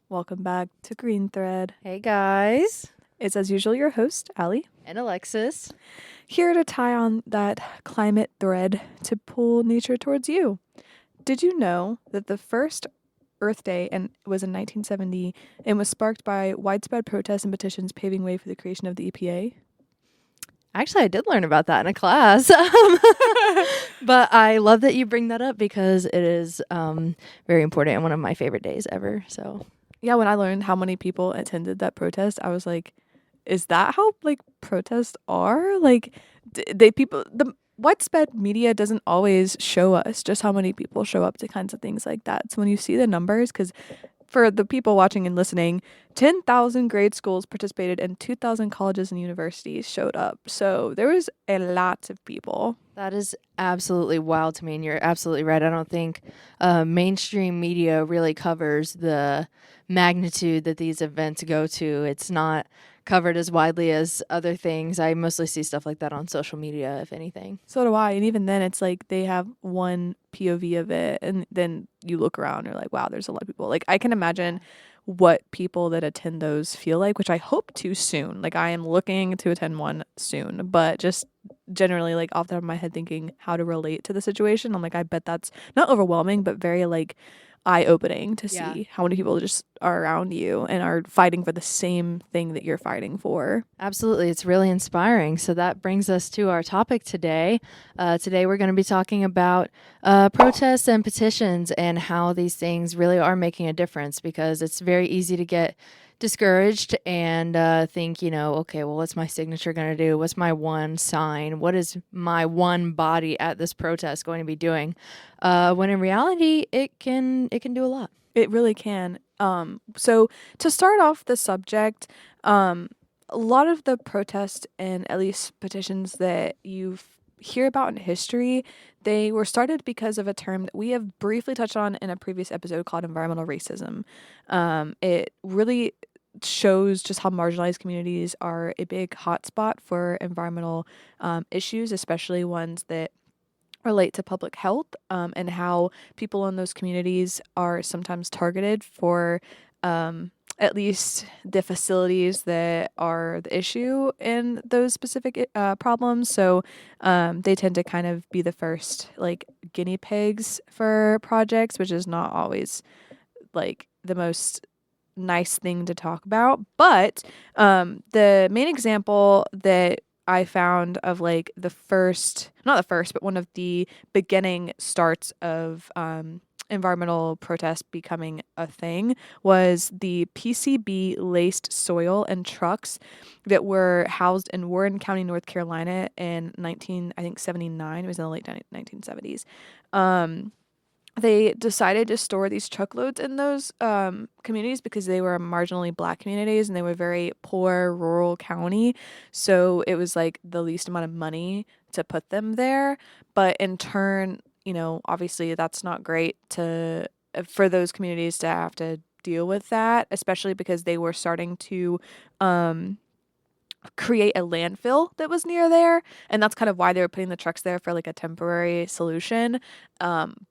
Welcome back to Green Thread. Hey guys. It's as usual your host, Allie, And Alexis. here to tie on that climate thread to pull nature towards you. Did you know that the first Earth Day was in 1970 and was sparked by widespread protests and petitions paving way for the creation of the EPA? Actually, I did learn about that in a class. But I love that you bring that up because it is very important and one of my favorite days ever. So, Yeah, when I learned how many people attended that protest, I was like, is that how protests are? The widespread media doesn't always show us just how many people show up to kinds of things like that. So when you see the numbers, because for the people watching and listening, 10,000 grade schools participated and 2,000 colleges and universities showed up. So there was a lot of people. that is absolutely wild to me. And you're absolutely right. I don't think mainstream media really covers the magnitude that these events go to. It's not covered as widely as other things. I mostly see stuff like that on social media, if anything. So do I. And even then, it's like they have one POV of it. And then you look around and you're like, wow, there's a lot of people. Like, I can imagine what people that attend those feel like, which I hope to soon. Like, I am looking to attend one soon, but just generally, like, off the top of my head, thinking how to relate to the situation. I'm like, I bet that's not overwhelming, but very, like, eye-opening to Yeah. see how many people just are around you and are fighting for the same thing that you're fighting for. Absolutely. It's really inspiring. So that brings us to our topic today. Today, we're going to be talking about protests and petitions and how these things really are making a difference, because it's very easy to get discouraged and think, okay, well, what's my signature going to do? What's my one sign? What is my one body at this protest going to be doing? When in reality, it can do a lot. It really can. So to start off the subject, a lot of the protests and at least petitions that you hear about in history, they were started because of a term that we have briefly touched on in a previous episode called environmental racism. It really shows just how marginalized communities are a big hotspot for environmental issues, especially ones that relate to public health, and how people in those communities are sometimes targeted for at least the facilities that are the issue in those specific problems. So they tend to kind of be the first like guinea pigs for projects, which is not always like the most nice thing to talk about. But the main example that I found of like the first, not the first, but one of the beginning starts of environmental protest becoming a thing was the PCB laced soil and trucks that were housed in Warren County, North Carolina in 1979. It was in the late 1970s. They decided to store these truckloads in those communities because they were marginally black communities and they were very poor rural county. So it was like the least amount of money to put them there. But in turn, obviously that's not great to for those communities to have to deal with that, especially because they were starting to create a landfill that was near there, and that's kind of why they were putting the trucks there for like a temporary solution.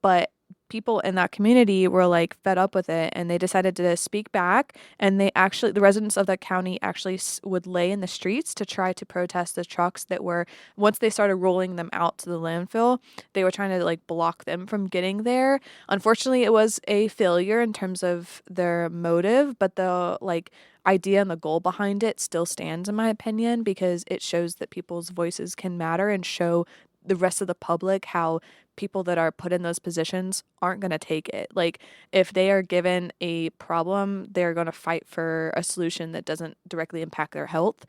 But people in that community were like fed up with it and they decided to speak back, and the residents of that county actually would lay in the streets to try to protest the trucks that were, once they started rolling them out to the landfill, they were trying to like block them from getting there. Unfortunately, it was a failure in terms of their motive, but the like idea and the goal behind it still stands, in my opinion, because it shows that people's voices can matter and show the rest of the public how people that are put in those positions aren't going to take it. Like, if they are given a problem, they're going to fight for a solution that doesn't directly impact their health.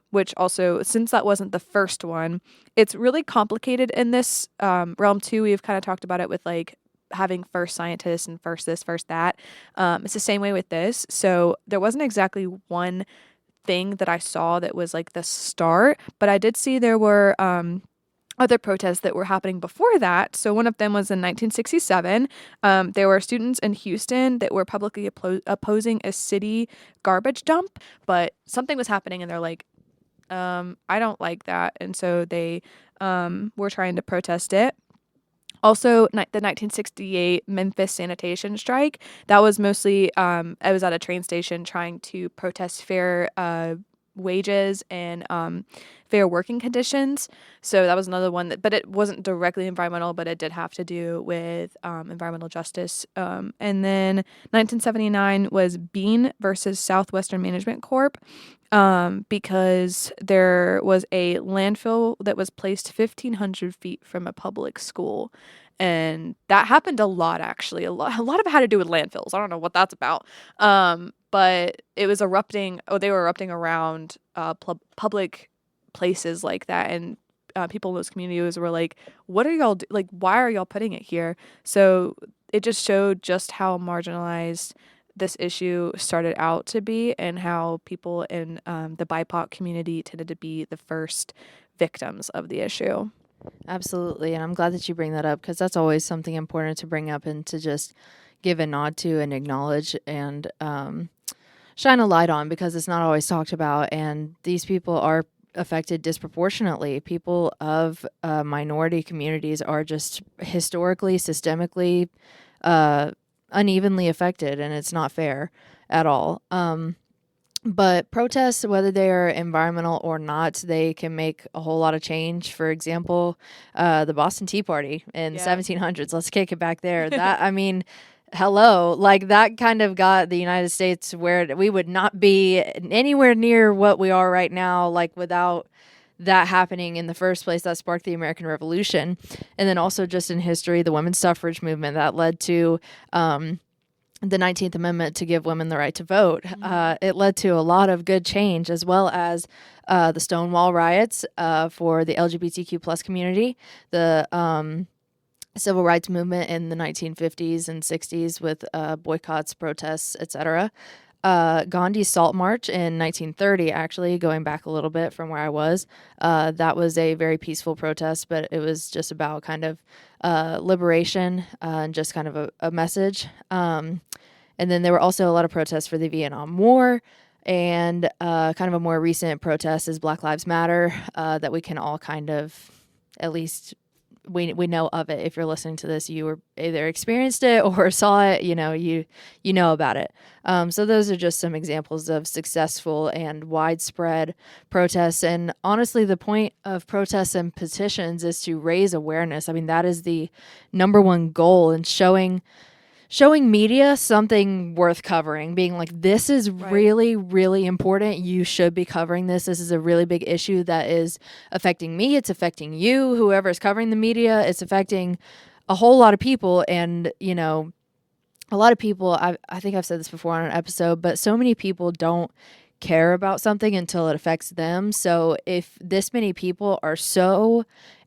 Which also, since that wasn't the first one, it's really complicated in this realm too. We've kind of talked about it with like having first scientists and first this, first that. It's the same way with this. So there wasn't exactly one thing that I saw that was like the start, but I did see there were other protests that were happening before that. So one of them was in 1967. There were students in Houston that were publicly opposing a city garbage dump, but something was happening and they're like, I don't like that. And so they were trying to protest it. Also, the 1968 Memphis sanitation strike. That was mostly, I was at a train station trying to protest fair wages and fair working conditions. So that was another one that, but it wasn't directly environmental, but it did have to do with environmental justice. And then 1979 was Bean versus Southwestern Management Corp. Because there was a landfill that was placed 1,500 feet from a public school. And that happened a lot, actually. A lot of it had to do with landfills. I don't know what that's about. But it was erupting. Oh, they were erupting around public places like that. And people in those communities were like, what are y'all like, why are y'all putting it here? So it just showed just how marginalized this issue started out to be and how people in the BIPOC community tended to be the first victims of the issue. Absolutely. And I'm glad that you bring that up because that's always something important to bring up and to just give a nod to and acknowledge and shine a light on because it's not always talked about. And these people are affected disproportionately. People of minority communities are just historically, systemically unevenly affected, and it's not fair at all. But protests, whether they are environmental or not, they can make a whole lot of change. For example, the Boston Tea Party in the Yeah. 1700s. Let's kick it back there. That, I mean, hello, like that kind of got the United States where we would not be anywhere near what we are right now, like without that happening in the first place. That sparked the American Revolution. And then also just in history, the women's suffrage movement that led to the 19th Amendment to give women the right to vote. It led to a lot of good change, as well as the Stonewall riots for the LGBTQ plus community, the civil rights movement in the 1950s and 60s with boycotts, protests, etc. Gandhi's Salt March in 1930, actually, going back a little bit from where I was, that was a very peaceful protest, but it was just about kind of liberation and just kind of a message. And then there were also a lot of protests for the Vietnam War. And kind of a more recent protest is Black Lives Matter that we can all kind of, at least we know of it. If you're listening to this, you were either experienced it or saw it, you know about it. So those are just some examples of successful and widespread protests. And honestly, the point of protests and petitions is to raise awareness. I mean, that is the number one goal in showing media something worth covering, being like, this is really, really important. You should be covering this. This is a really big issue that is affecting me. It's affecting you, whoever is covering the media. It's affecting a whole lot of people. And, a lot of people, I think I've said this before on an episode, but so many people don't care about something until it affects them. So if this many people are so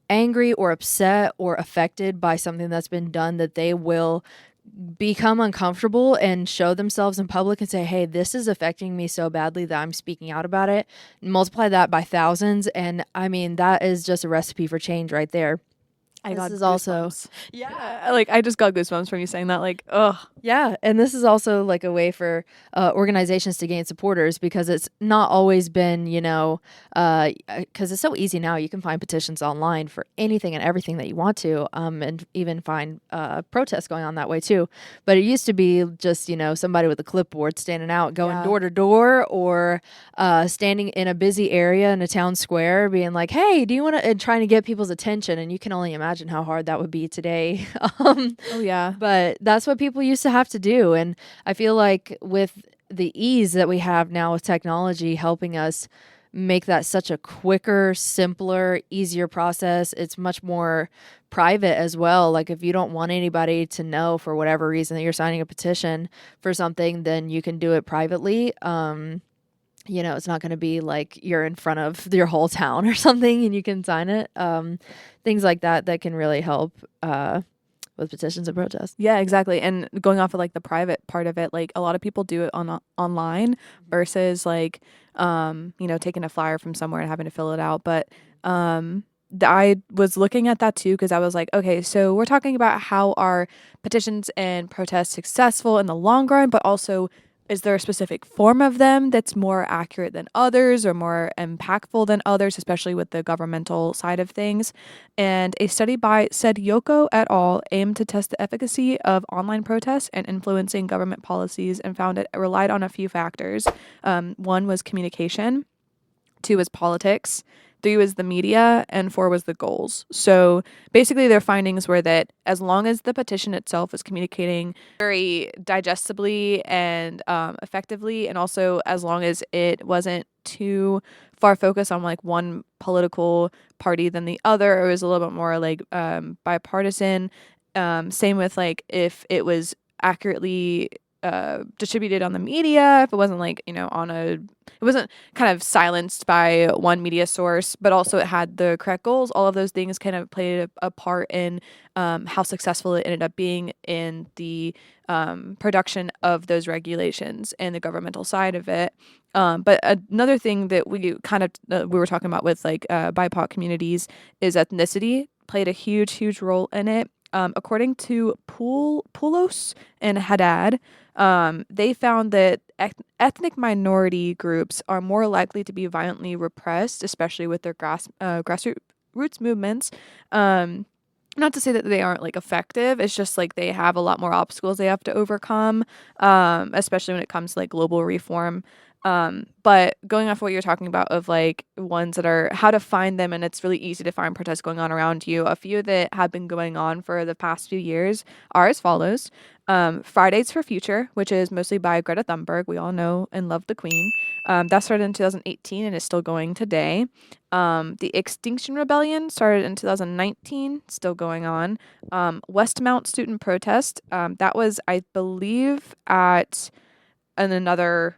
angry or upset or affected by something that's been done that they will become uncomfortable and show themselves in public and say, hey, this is affecting me so badly that I'm speaking out about it, multiply that by thousands. And I mean, that is just a recipe for change right there. I got This is also, goosebumps. Yeah, like I just got goosebumps from you saying that. Like, ugh. yeah, and this is also like a way for organizations to gain supporters because it's not always been, because it's so easy now. You can find petitions online for anything and everything that you want to, and even find protests going on that way too. But it used to be just, somebody with a clipboard standing out, going door to door, or standing in a busy area in a town square, being like, "Hey, do you want to?" and trying to get people's attention. And you can only imagine how hard that would be today. Oh yeah. But that's what people used to have to do. And I feel like with the ease that we have now with technology helping us make that such a quicker, simpler, easier process, it's much more private as well. Like if you don't want anybody to know for whatever reason that you're signing a petition for something, then you can do it privately. It's not going to be like you're in front of your whole town or something and you can sign it. Things like that can really help with petitions and protests. Yeah, exactly. And going off of like the private part of it, like a lot of people do it online versus like taking a flyer from somewhere and having to fill it out. But I was looking at that too because I was like, okay, so we're talking about how are petitions and protests successful in the long run, but also is there a specific form of them that's more accurate than others or more impactful than others, especially with the governmental side of things? And a study by said Yoko et al. Aimed to test the efficacy of online protests and influencing government policies and found it relied on a few factors. One was communication, two was politics, three was the media, and four was the goals. So basically, their findings were that as long as the petition itself was communicating very digestibly and effectively, and also as long as it wasn't too far focused on like one political party than the other, it was a little bit more like bipartisan. Same with like if it was accurately distributed on the media, if it wasn't like, on a, it wasn't kind of silenced by one media source, but also it had the correct goals. All of those things kind of played a part in how successful it ended up being in the production of those regulations and the governmental side of it. But another thing that we kind of we were talking about with like BIPOC communities is ethnicity played a huge, huge role in it. According to Poulos and Haddad, they found that ethnic minority groups are more likely to be violently repressed, especially with their grassroots movements. Not to say that they aren't like effective. It's just like they have a lot more obstacles they have to overcome, especially when it comes to like global reform. But going off what you're talking about of like ones that are how to find them, and it's really easy to find protests going on around you. A few that have been going on for the past few years are as follows. Fridays for Future, which is mostly by Greta Thunberg. We all know and love the Queen. That started in 2018 and is still going today. The Extinction Rebellion started in 2019, still going on. Westmount Student Protest, that was, I believe, at another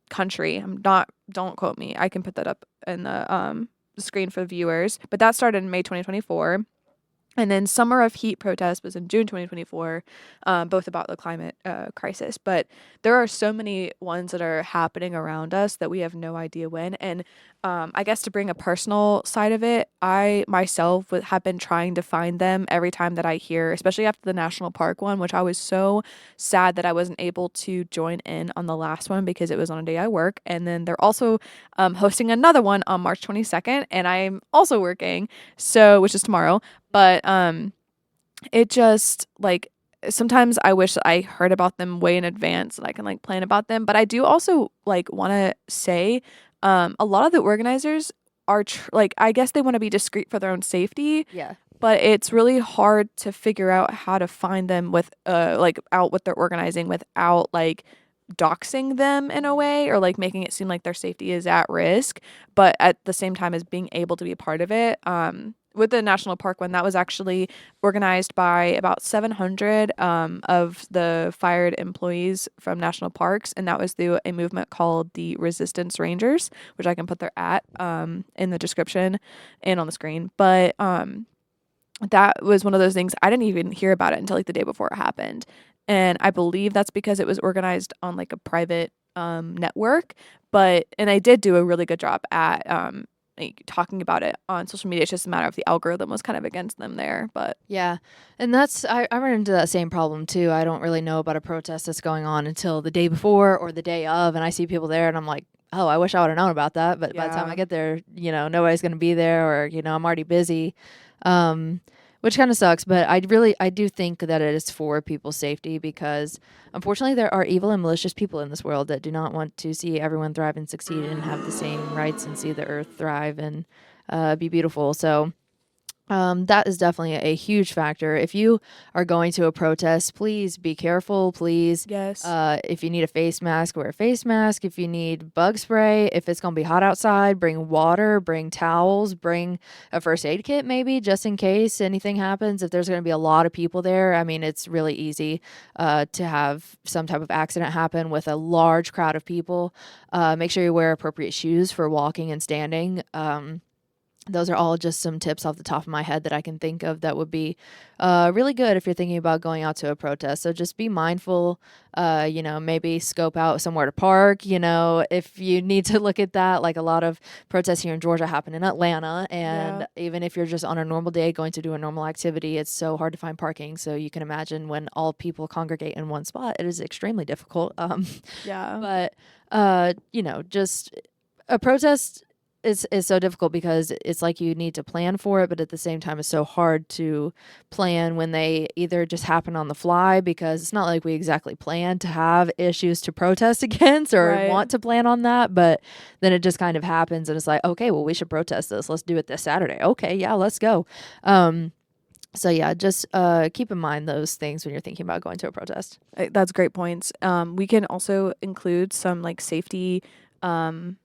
country. Don't quote me. I can put that up in the screen for the viewers. But that started in May 2024. And then Summer of Heat protest was in June 2024, both about the climate crisis. But there are so many ones that are happening around us that we have no idea when. And I guess to bring a personal side of it, I myself have been trying to find them every time that I hear, especially after the national park one, which I was so sad that I wasn't able to join in on the last one because it was on a day I work. And then they're also hosting another one on March 22nd, and I'm also working, so which is tomorrow. But it just like sometimes I wish I heard about them way in advance and I can like plan about them. But I do also like want to say a lot of the organizers are like I guess they want to be discreet for their own safety. Yeah. But it's really hard to figure out how to find them with like out what they're organizing without like doxing them in a way or like making it seem like their safety is at risk, but at the same time as being able to be a part of it. With the national park one, that was actually organized by about 700 of the fired employees from national parks, and that was through a movement called the Resistance Rangers, which I can put their at in the description and on the screen. But that was one of those things I didn't even hear about it until like the day before it happened, and I believe that's because it was organized on like a private network. But and I did do a really good job at like talking about it on social media. It's just a matter of the algorithm was kind of against them there. But Yeah. And I run into that same problem too. I don't really know about a protest that's going on until the day before or the day of. And I see people there and I'm like, oh, I wish I would have known about that. But by the time I yeah, get there, nobody's going to be there or, I'm already busy. Um, which kind of sucks, but I do think that it is for people's safety because unfortunately there are evil and malicious people in this world that do not want to see everyone thrive and succeed and have the same rights and see the earth thrive and be beautiful. So that is definitely a huge factor. If you are going to a protest, please be careful. Please, yes, if you need a face mask, wear a face mask. If you need bug spray, if it's going to be hot outside, bring water, bring towels, bring a first aid kit maybe just in case anything happens. If there's going to be a lot of people there, I mean, it's really easy to have some type of accident happen with a large crowd of people. Make sure you wear appropriate shoes for walking and standing. those are all just some tips off the top of my head that I can think of that would be really good if you're thinking about going out to a protest. So just be mindful, maybe scope out somewhere to park, if you need to look at that. Like a lot of protests here in Georgia happen in Atlanta. Yeah. And even if you're just on a normal day going to do a normal activity, it's so hard to find parking. So you can imagine when all people congregate in one spot, it is extremely difficult. Yeah. But, just a protest is so difficult because it's like you need to plan for it, but at the same time, it's so hard to plan when they either just happen on the fly because it's not like we exactly plan to have issues to protest against or Right. want to plan on that, but then it just kind of happens and it's like, okay, well, we should protest this. Let's do it this Saturday. Okay, yeah, let's go. So yeah, just keep in mind those things when you're thinking about going to a protest. That's great points. We can also include some like safety, um,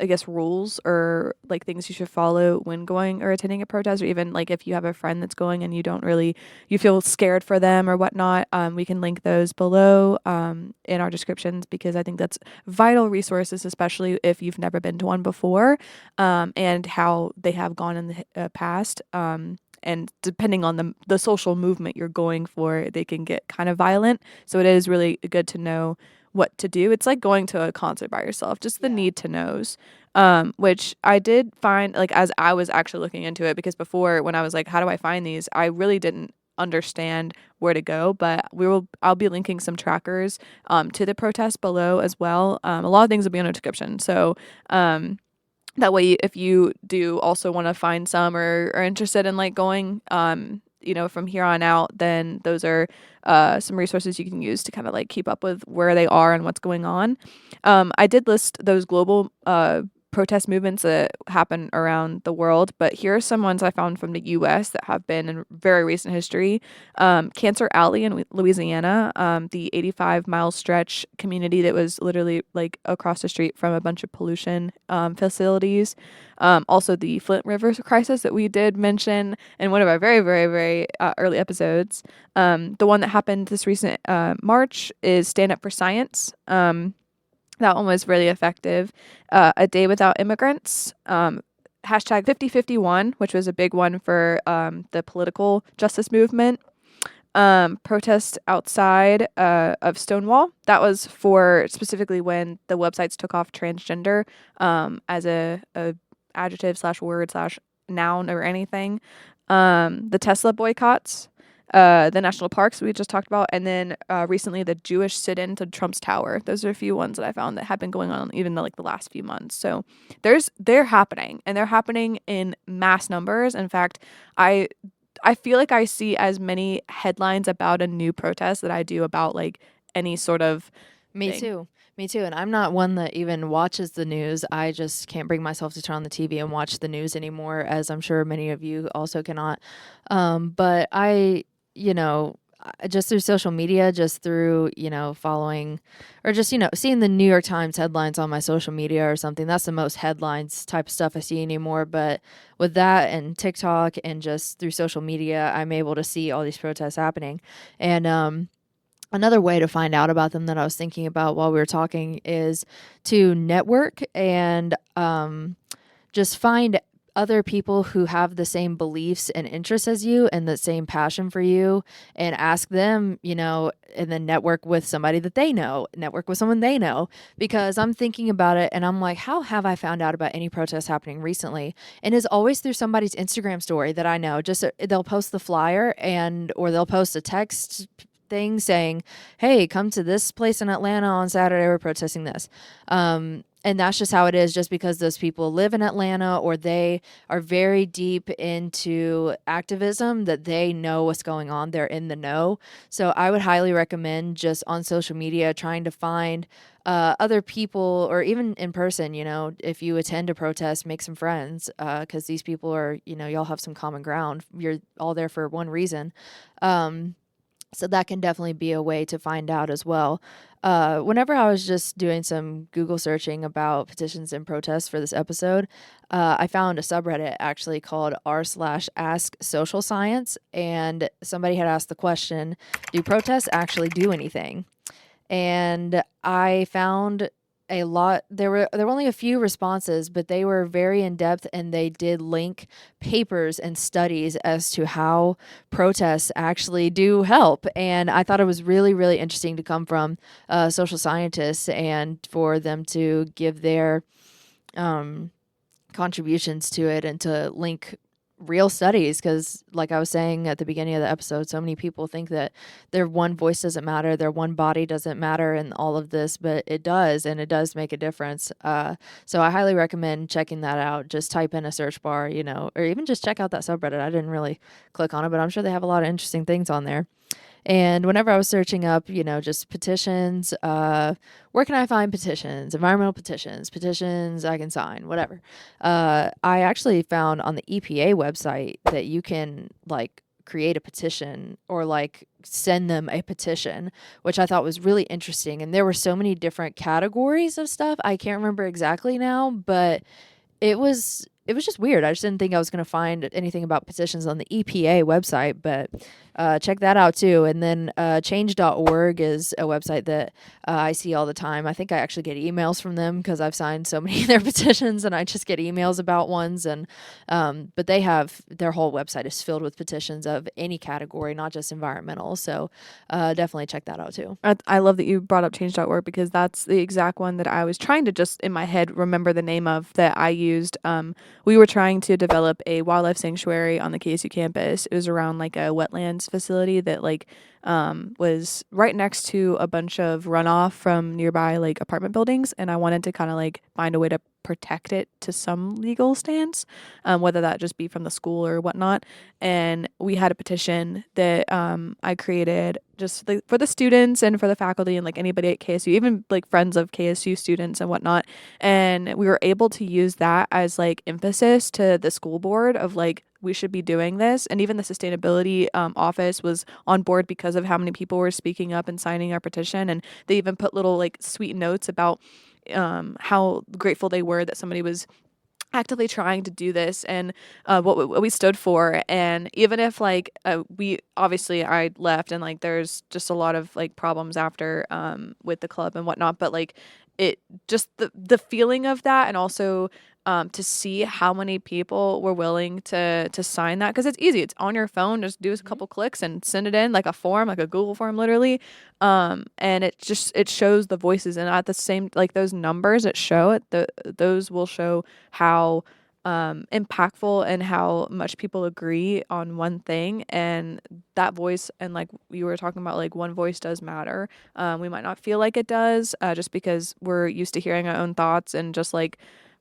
I guess, rules or like things you should follow when going or attending a protest, or even like if you have a friend that's going and you feel scared for them or whatnot. We can link those below in our descriptions because I think that's vital resources, especially if you've never been to one before, and how they have gone in the past. And depending on the social movement you're going for, they can get kind of violent. So it is really good to know what to do. It's like going to a concert by yourself, just the Yeah. need to knows. Which I did find like as I was actually looking into it, because before when I was like, how do I find these? I really didn't understand where to go, but I'll be linking some trackers to the protest below as well. A lot of things will be in the description. So that way if you do also want to find some or are interested in like going from here on out, then those are some resources you can use to kind of like keep up with where they are and what's going on. I did list those global protest movements that happen around the world, but here are some ones I found from the US that have been in very recent history. Cancer Alley in Louisiana, the 85-mile stretch community that was literally like across the street from a bunch of pollution facilities. Also, the Flint River crisis that we did mention in one of our very, very, very early episodes. The one that happened this recent March is Stand Up for Science. That one was really effective. A Day Without Immigrants. Hashtag 5051, which was a big one for the political justice movement. Protest outside of Stonewall. That was for specifically when the websites took off transgender as a adjective slash word slash noun or anything. The Tesla boycotts, the national parks we just talked about, and then recently the Jewish sit-in to Trump's tower. Those are a few ones that I found that have been going on even the last few months. So they're happening, and they're happening in mass numbers. In fact, I feel like I see as many headlines about a new protest that I do about like any sort of Me thing. too. Me too. And I'm not one that even watches the news. I just can't bring myself to turn on the TV and watch the news anymore, as I'm sure many of you also cannot. But just through social media, just through, following or just, seeing the New York Times headlines on my social media or something, that's the most headlines type of stuff I see anymore. But with that and TikTok and just through social media, I'm able to see all these protests happening. And, another way to find out about them that I was thinking about while we were talking is to network and just find other people who have the same beliefs and interests as you and the same passion for you and ask them, and then network with somebody that they know, network with someone they know. Because I'm thinking about it and I'm like, how have I found out about any protests happening recently? And it's always through somebody's Instagram story that I know. Just they'll post the flyer or they'll post a text thing saying, hey, come to this place in Atlanta on Saturday, we're protesting this. And that's just how it is, just because those people live in Atlanta or they are very deep into activism, that they know what's going on. They're in the know. So I would highly recommend just on social media trying to find other people, or even in person, if you attend a protest, make some friends, because these people are, y'all have some common ground. You're all there for one reason. So that can definitely be a way to find out as well. Whenever I was just doing some Google searching about petitions and protests for this episode, I found a subreddit actually called r/ask social science, and somebody had asked the question, do protests actually do anything? And I found a lot. There were only a few responses, but they were very in depth, and they did link papers and studies as to how protests actually do help. And I thought it was really, really interesting to come from social scientists and for them to give their um, contributions to it and to link real studies, because like I was saying at the beginning of the episode, so many people think that their one voice doesn't matter, their one body doesn't matter in all of this, but it does, and it does make a difference. So I highly recommend checking that out. Just type in a search bar, or even just check out that subreddit. I didn't really click on it, but I'm sure they have a lot of interesting things on there. And whenever I was searching up, just petitions, where can I find petitions, environmental petitions, petitions I can sign, whatever. I actually found on the EPA website that you can like create a petition or like send them a petition, which I thought was really interesting. And there were so many different categories of stuff. I can't remember exactly now, but it was just weird. I just didn't think I was going to find anything about petitions on the EPA website, but check that out too. And then change.org is a website that I see all the time. I think I actually get emails from them because I've signed so many of their petitions, and I just get emails about ones. And but they have their whole website is filled with petitions of any category, not just environmental. So definitely check that out too. I love that you brought up change.org because that's the exact one that I was trying to just in my head remember the name of that I used. We were trying to develop a wildlife sanctuary on the KSU campus. It was around like a wetlands facility that was right next to a bunch of runoff from nearby like apartment buildings, and I wanted to kind of like find a way to protect it to some legal stance, whether that just be from the school or whatnot. And we had a petition that I created just like for the students and for the faculty and like anybody at KSU, even like friends of KSU students and whatnot. And we were able to use that as like emphasis to the school board of like, we should be doing this. And even the sustainability office was on board because of how many people were speaking up and signing our petition. And they even put little like sweet notes about how grateful they were that somebody was actively trying to do this and what we stood for. And even if like we obviously I left and like there's just a lot of like problems after with the club and whatnot, but like it just the feeling of that, and also to see how many people were willing to sign that, because it's easy, it's on your phone, just do a couple clicks and send it in like a form, like a Google form literally. And it shows the voices, and at the same like those numbers that show it, those will show how impactful and how much people agree on one thing. And that voice, and like you were talking about, like one voice does matter. We might not feel like it does just because we're used to hearing our own thoughts and just like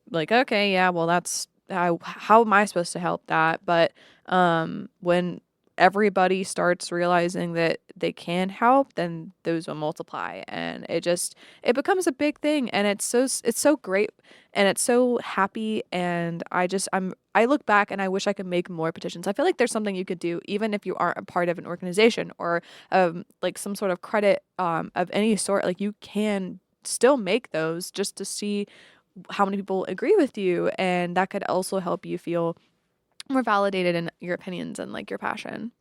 okay, yeah, well, that's how am I supposed to help that? But when everybody starts realizing that they can help, then those will multiply, and it becomes a big thing. And it's so great, and it's so happy. And I look back and I wish I could make more petitions. I feel like there's something you could do even if you aren't a part of an organization or like some sort of credit of any sort. Like you can still make those just to see how many people agree with you, and that could also help you feel more validated in your opinions and like your passion.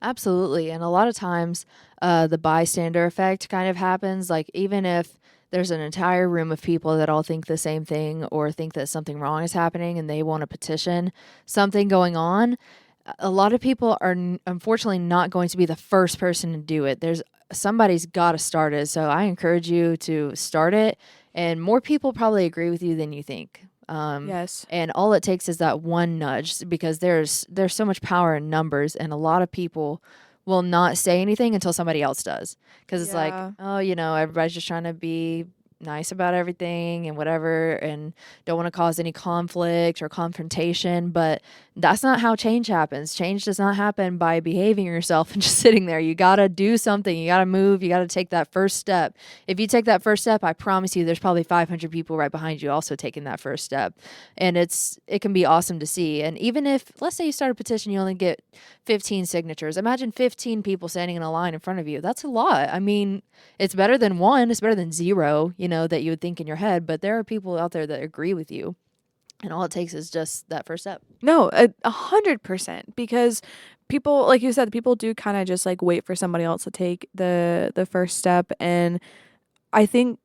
Absolutely. And a lot of times, the bystander effect kind of happens. Like, even if there's an entire room of people that all think the same thing or think that something wrong is happening and they want to petition something going on, a lot of people are unfortunately not going to be the first person to do it. Somebody's got to start it. So I encourage you to start it, and more people probably agree with you than you think. Yes. And all it takes is that one nudge, because there's so much power in numbers, and a lot of people will not say anything until somebody else does, because it's like, Yeah. oh, everybody's just trying to be nice about everything and whatever, and don't want to cause any conflict or confrontation. But that's not how change happens. Change does not happen by behaving yourself and just sitting there. You got to do something. You got to move. You got to take that first step. If you take that first step, I promise you there's probably 500 people right behind you also taking that first step. And it can be awesome to see. And even if, let's say you start a petition, you only get 15 signatures. Imagine 15 people standing in a line in front of you. That's a lot. I mean, it's better than one, it's better than zero, that you would think in your head, but there are people out there that agree with you. And all it takes is just that first step. No, 100%, because people, like you said, people do kind of just like wait for somebody else to take the first step. And I think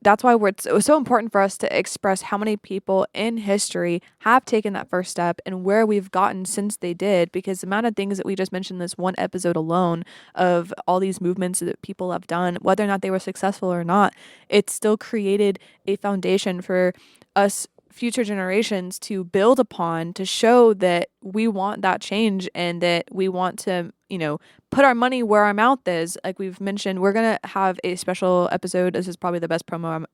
that's why it was so important for us to express how many people in history have taken that first step and where we've gotten since they did, because the amount of things that we just mentioned in this one episode alone of all these movements that people have done, whether or not they were successful or not, it still created a foundation for us future generations to build upon, to show that we want that change and that we want to, put our money where our mouth is. Like we've mentioned, we're going to have a special episode. This is probably the best promo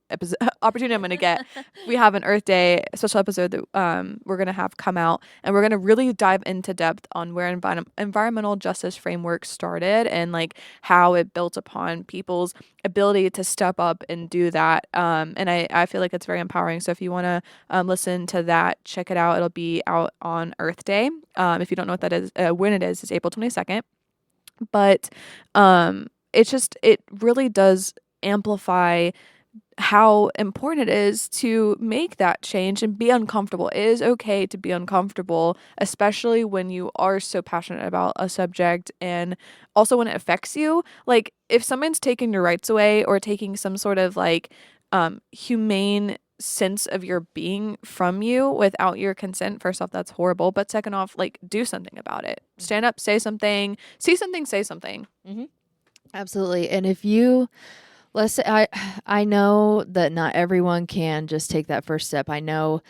opportunity I'm going to get. We have an Earth Day special episode that we're going to have come out, and we're going to really dive into depth on where environmental justice framework started and like how it built upon people's ability to step up and do that. And I feel like it's very empowering. So if you want to listen to that, check it out. It'll be out on Earth Day. If you don't know what that is, when it is, it's April 22nd. But it really does amplify how important it is to make that change and be uncomfortable. It is okay to be uncomfortable, especially when you are so passionate about a subject and also when it affects you. Like if someone's taking your rights away or taking some sort of like humane sense of your being from you without your consent, first off, that's horrible. But second off, like do something about it. Stand up, say something, see something, say something. Mm-hmm. Absolutely. And if you let's say I know that not everyone can just take that first step. I know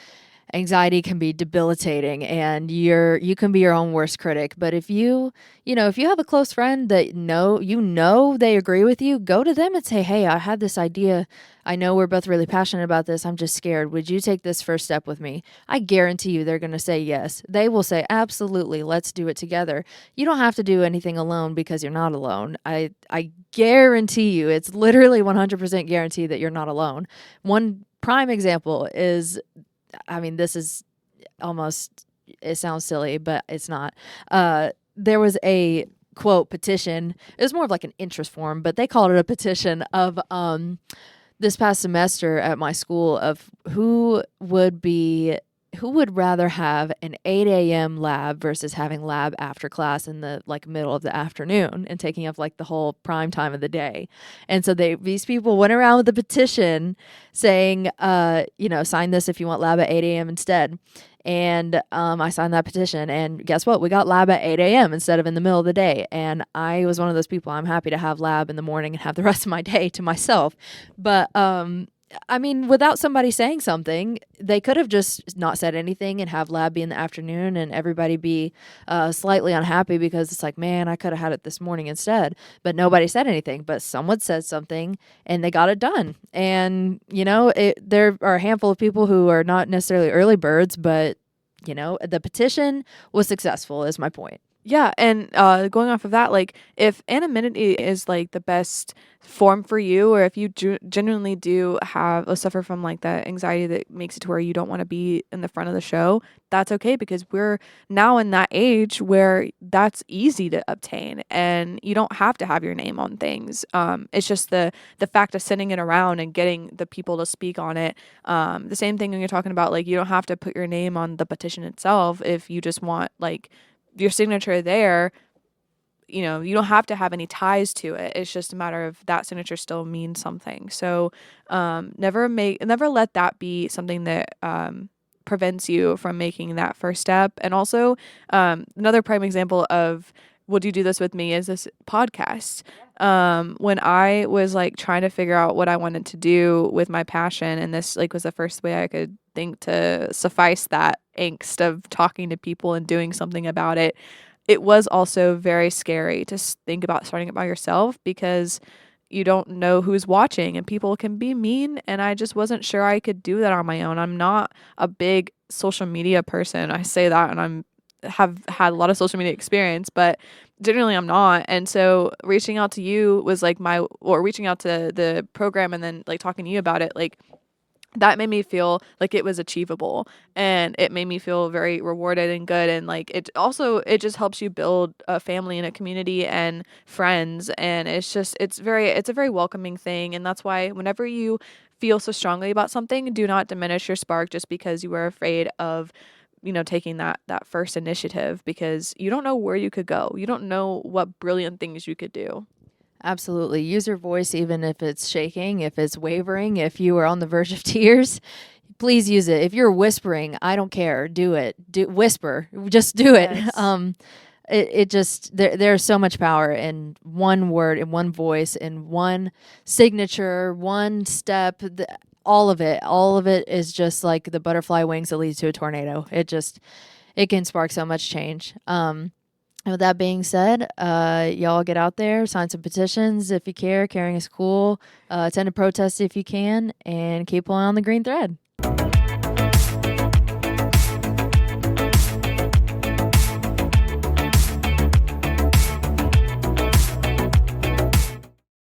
anxiety can be debilitating and you can be your own worst critic. But if if you have a close friend that they agree with you, go to them and say, "Hey, I had this idea. I know we're both really passionate about this. I'm just scared. Would you take this first step with me?" I guarantee you they're going to say yes. They will say, "Absolutely. Let's do it together." You don't have to do anything alone because you're not alone. I guarantee you, it's literally 100% guaranteed that you're not alone. One prime example is, this is almost, it sounds silly, but it's not. There was a quote petition. It was more of like an interest form, but they called it a petition of this past semester at my school of who would rather have an 8 a.m. lab versus having lab after class in the like middle of the afternoon and taking up like the whole prime time of the day. And so these people went around with a petition saying, sign this if you want lab at 8 a.m. instead. And I signed that petition, and guess what? We got lab at 8 a.m. instead of in the middle of the day. And I was one of those people. I'm happy to have lab in the morning and have the rest of my day to myself. But without somebody saying something, they could have just not said anything and have lab be in the afternoon and everybody be slightly unhappy because it's like, man, I could have had it this morning instead. But nobody said anything. But someone said something and they got it done. And, there are a handful of people who are not necessarily early birds, but, the petition was successful is my point. Yeah, and going off of that, like if anonymity is like the best form for you, or if you genuinely do have or suffer from like that anxiety that makes it to where you don't want to be in the front of the show, that's okay, because we're now in that age where that's easy to obtain and you don't have to have your name on things. It's just the fact of sending it around and getting the people to speak on it. The same thing when you're talking about like you don't have to put your name on the petition itself if you just want like your signature there. You don't have to have any ties to it. It's just a matter of that signature still means something. So never let that be something that prevents you from making that first step. And also another prime example of would you do this with me is this podcast. When I was like trying to figure out what I wanted to do with my passion, and this like was the first way I could think to suffice that angst of talking to people and doing something about it, it was also very scary to think about starting it by yourself because you don't know who's watching and people can be mean, and I just wasn't sure I could do that on my own. I'm not a big social media person. I say that, and have had a lot of social media experience, but generally I'm not. And so reaching out to you was like reaching out to the program and then like talking to you about it, like that made me feel like it was achievable, and it made me feel very rewarded and good. And like it just helps you build a family and a community and friends, and it's a very welcoming thing. And that's why whenever you feel so strongly about something, do not diminish your spark just because you were afraid of taking that first initiative, because you don't know where you could go. You don't know what brilliant things you could do. Absolutely. Use your voice even if it's shaking, if it's wavering, if you are on the verge of tears. Please use it. If you're whispering, I don't care. Do it. Do whisper. Just do it. Yes. It just there's so much power in one word, in one voice, in one signature, one step. All of it is just like the butterfly wings that leads to a tornado. It can spark so much change. And with that being said, y'all get out there, sign some petitions if you care. Caring is cool. Attend a protest if you can, and keep pulling on the green thread.